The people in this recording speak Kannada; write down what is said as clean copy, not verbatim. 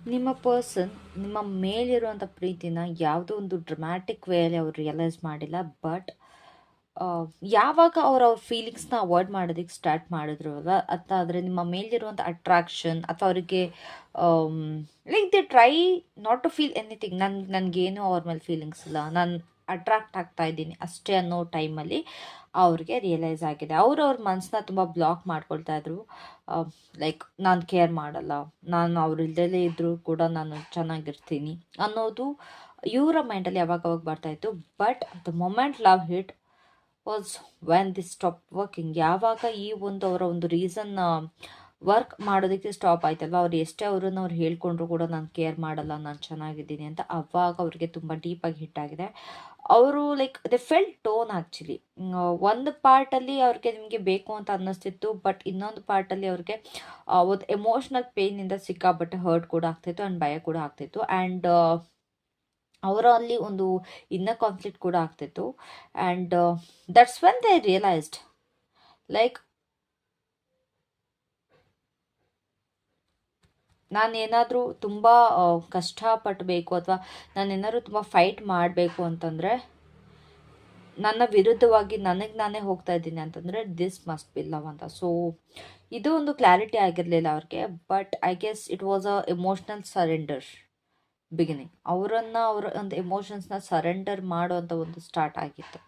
ನಿಮ್ಮ ಪರ್ಸನ್ ನಿಮ್ಮ ಮೇಲಿರುವಂಥ ಪ್ರೀತಿನ ಯಾವುದೋ ಒಂದು ಡ್ರಮ್ಯಾಟಿಕ್ ವೇಯಲ್ಲಿ ಅವ್ರು ರಿಯಲೈಸ್ ಮಾಡಿಲ್ಲ. ಬಟ್ ಯಾವಾಗ ಅವ್ರ ಫೀಲಿಂಗ್ಸ್ನ ಅವಾಯ್ಡ್ ಮಾಡೋದಕ್ಕೆ ಸ್ಟಾರ್ಟ್ ಮಾಡಿದ್ರು ಅಲ್ವಾ, ಅದಾದರೆ ನಿಮ್ಮ ಮೇಲಿರುವಂಥ ಅಟ್ರಾಕ್ಷನ್ ಅಥವಾ ಅವರಿಗೆ like they try not to feel anything. ನನಗೇನು ಅವ್ರ ಮೇಲೆ ಫೀಲಿಂಗ್ಸ್ ಇಲ್ಲ, ನಾನು ಅಟ್ರಾಕ್ಟ್ ಆಗ್ತಾ ಇದ್ದೀನಿ ಅಷ್ಟೇ ಅನ್ನೋ ಟೈಮಲ್ಲಿ ಅವ್ರಿಗೆ ರಿಯಲೈಸ್ ಆಗಿದೆ. ಅವ್ರ ಮನಸ್ಸನ್ನ ತುಂಬ ಬ್ಲಾಕ್ ಮಾಡ್ಕೊಳ್ತಾ ಇದ್ರು. ಲೈಕ್ ನಾನು ಕೇರ್ ಮಾಡಲ್ಲ, ನಾನು ಅವ್ರು ಇಲ್ದಲೇ ಇದ್ದರೂ ಕೂಡ ನಾನು ಚೆನ್ನಾಗಿರ್ತೀನಿ ಅನ್ನೋದು ಇವರ ಮೈಂಡಲ್ಲಿ ಯಾವಾಗ ಬರ್ತಾಯಿತ್ತು. But the moment love hit was when this stop working. ಯಾವಾಗ ಈ ಒಂದು ಅವರ ಒಂದು ರೀಸನ್ ವರ್ಕ್ ಮಾಡೋದಕ್ಕೆ ಸ್ಟಾಪ್ ಆಯ್ತಲ್ವ, ಅವ್ರು ಎಷ್ಟೇ ಅವ್ರನ್ನ ಹೇಳ್ಕೊಂಡ್ರು ಕೂಡ ನಾನು ಕೇರ್ ಮಾಡಲ್ಲ, ನಾನು ಚೆನ್ನಾಗಿದ್ದೀನಿ ಅಂತ, ಅವಾಗ ಅವ್ರಿಗೆ ತುಂಬ ಡೀಪಾಗಿ ಹಿಟ್ ಆಗಿದೆ. ಅವರು ಲೈಕ್ ದೆ ಫೆಲ್ ಟೋನ್ ಆ್ಯಕ್ಚುಲಿ. ಒಂದು ಪಾರ್ಟಲ್ಲಿ ಅವ್ರಿಗೆ ನಿಮಗೆ ಬೇಕು ಅಂತ ಅನ್ನಿಸ್ತಿತ್ತು, ಬಟ್ ಇನ್ನೊಂದು ಪಾರ್ಟಲ್ಲಿ ಅವ್ರಿಗೆ ಒಂದು ಎಮೋಷ್ನಲ್ ಪೇಯ್ನಿಂದ ಸಿಕ್ಕಾಬಟ್ಟೆ ಹರ್ಟ್ ಕೂಡ ಆಗ್ತಿತ್ತು ಆ್ಯಂಡ್ ಭಯ ಕೂಡ ಆಗ್ತಿತ್ತು. ಆ್ಯಂಡ್ ಅವರಲ್ಲಿ ಒಂದು ಇನ್ನರ್ ಕಾನ್ಫ್ಲಿಕ್ಟ್ ಕೂಡ ಆಗ್ತಿತ್ತು. And that's when they realised like ನಾನೇನಾದರೂ ತುಂಬ ಕಷ್ಟಪಡಬೇಕು ಅಥವಾ ನಾನೇನಾದರೂ ತುಂಬ ಫೈಟ್ ಮಾಡಬೇಕು ಅಂತಂದರೆ, ನನ್ನ ವಿರುದ್ಧವಾಗಿ ನನಗೆ ನಾನೇ ಹೋಗ್ತಾ ಇದ್ದೀನಿ ಅಂತಂದರೆ ದಿಸ್ ಮಸ್ಟ್ ಬಿ ಲವ್ ಅಂತ. ಸೊ ಇದು ಒಂದು ಕ್ಲಾರಿಟಿ ಆಗಿರಲಿಲ್ಲ ಅವ್ರಿಗೆ. But I guess it was a emotional surrender beginning. ಅವರ ಒಂದು ಎಮೋಷನ್ಸ್ನ ಸರೆಂಡರ್ ಮಾಡುವಂಥ ಒಂದು ಸ್ಟಾರ್ಟ್ ಆಗಿತ್ತು.